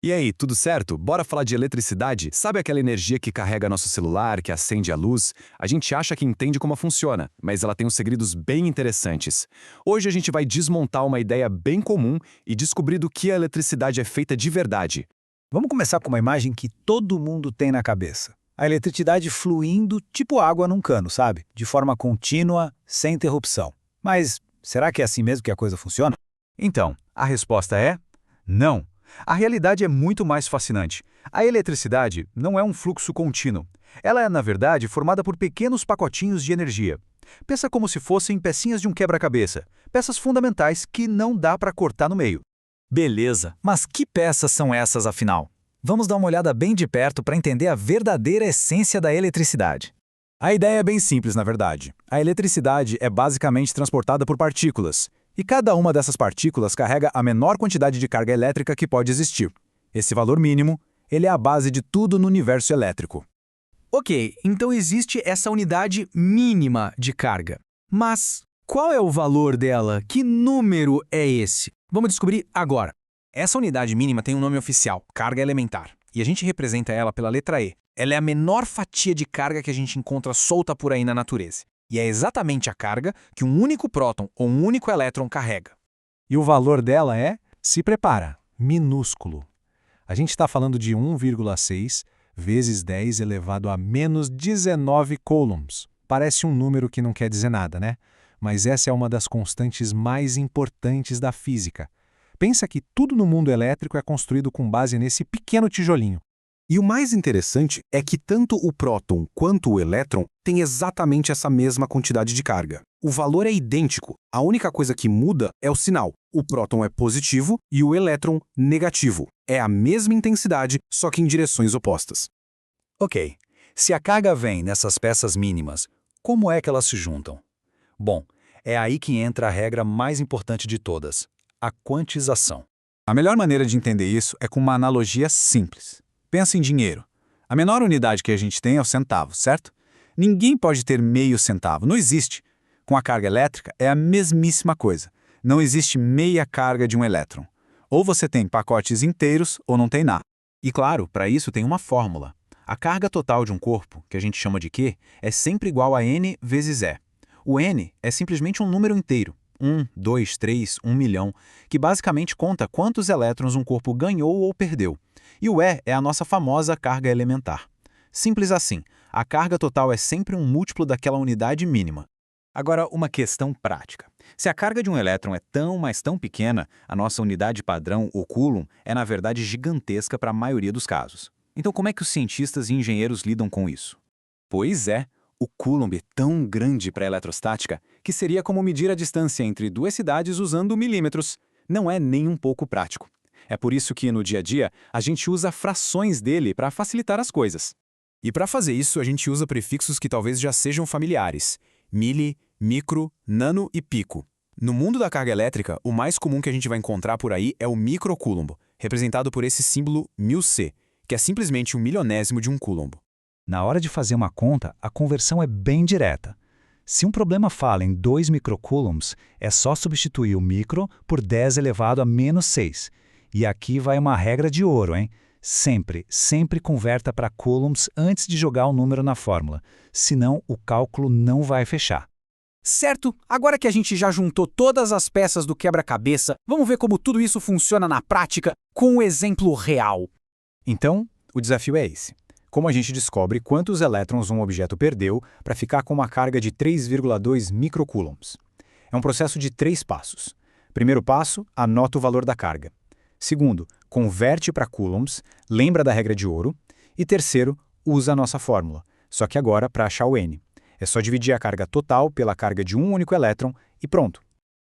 E aí, tudo certo? Bora falar de eletricidade? Sabe aquela energia que carrega nosso celular, que acende a luz? A gente acha que entende como funciona, mas ela tem uns segredos bem interessantes. Hoje a gente vai desmontar uma ideia bem comum e descobrir do que a eletricidade é feita de verdade. Vamos começar com uma imagem que todo mundo tem na cabeça. A eletricidade fluindo tipo água num cano, sabe? De forma contínua, sem interrupção. Mas será que é assim mesmo que a coisa funciona? Então, a resposta é não. A realidade é muito mais fascinante. A eletricidade não é um fluxo contínuo. Ela é, na verdade, formada por pequenos pacotinhos de energia. Pensa como se fossem pecinhas de um quebra-cabeça, peças fundamentais que não dá para cortar no meio. Beleza, mas que peças são essas afinal? Vamos dar uma olhada bem de perto para entender a verdadeira essência da eletricidade. A ideia é bem simples, na verdade. A eletricidade é basicamente transportada por partículas, e cada uma dessas partículas carrega a menor quantidade de carga elétrica que pode existir. Esse valor mínimo, ele é a base de tudo no universo elétrico. Ok, então existe essa unidade mínima de carga. Mas qual é o valor dela? Que número é esse? Vamos descobrir agora. Essa unidade mínima tem um nome oficial, carga elementar, e a gente representa ela pela letra E. Ela é a menor fatia de carga que a gente encontra solta por aí na natureza. E é exatamente a carga que um único próton ou um único elétron carrega. E o valor dela é, se prepara, minúsculo. A gente está falando de 1,6 vezes 10 elevado a menos 19 coulombs. Parece um número que não quer dizer nada, né? Mas essa é uma das constantes mais importantes da física. Pensa que tudo no mundo elétrico é construído com base nesse pequeno tijolinho. E o mais interessante é que tanto o próton quanto o elétron têm exatamente essa mesma quantidade de carga. O valor é idêntico, a única coisa que muda é o sinal. O próton é positivo e o elétron negativo. É a mesma intensidade, só que em direções opostas. Ok, se a carga vem nessas peças mínimas, como é que elas se juntam? Bom, é aí que entra a regra mais importante de todas, a quantização. A melhor maneira de entender isso é com uma analogia simples. Pensa em dinheiro. A menor unidade que a gente tem é o centavo, certo? Ninguém pode ter meio centavo, não existe. Com a carga elétrica é a mesmíssima coisa. Não existe meia carga de um elétron. Ou você tem pacotes inteiros ou não tem nada. E claro, para isso tem uma fórmula. A carga total de um corpo, que a gente chama de Q, é sempre igual a N vezes E. O N é simplesmente um número inteiro. 1, 2, 3, 1 milhão, que basicamente conta quantos elétrons um corpo ganhou ou perdeu. E o E é a nossa famosa carga elementar. Simples assim, a carga total é sempre um múltiplo daquela unidade mínima. Agora, uma questão prática. Se a carga de um elétron é tão, mas tão pequena, a nossa unidade padrão, o coulomb, é na verdade gigantesca para a maioria dos casos. Então como é que os cientistas e engenheiros lidam com isso? Pois é, o coulomb é tão grande para a eletrostática que seria como medir a distância entre duas cidades usando milímetros. Não é nem um pouco prático. É por isso que, no dia a dia, a gente usa frações dele para facilitar as coisas. E para fazer isso, a gente usa prefixos que talvez já sejam familiares: mili, micro, nano e pico. No mundo da carga elétrica, o mais comum que a gente vai encontrar por aí é o microcoulomb, representado por esse símbolo μc, que é simplesmente um milionésimo de um coulomb. Na hora de fazer uma conta, a conversão é bem direta. Se um problema fala em 2 microcoulombs, é só substituir o micro por 10 elevado a menos 6. E aqui vai uma regra de ouro, hein? Sempre converta para coulombs antes de jogar o número na fórmula, senão o cálculo não vai fechar. Certo, agora que a gente já juntou todas as peças do quebra-cabeça, vamos ver como tudo isso funciona na prática com um exemplo real. Então, o desafio é esse. Como a gente descobre quantos elétrons um objeto perdeu para ficar com uma carga de 3,2 microcoulombs? É um processo de 3 passos. Primeiro passo, anota o valor da carga. Segundo, converte para coulombs, lembra da regra de ouro. E terceiro, usa a nossa fórmula, só que agora para achar o N. É só dividir a carga total pela carga de um único elétron e pronto.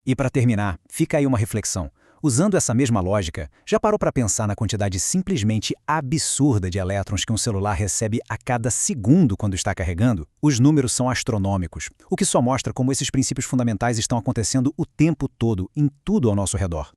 E para terminar, fica aí uma reflexão. Usando essa mesma lógica, já parou para pensar na quantidade simplesmente absurda de elétrons que um celular recebe a cada segundo quando está carregando? Os números são astronômicos, o que só mostra como esses princípios fundamentais estão acontecendo o tempo todo, em tudo ao nosso redor.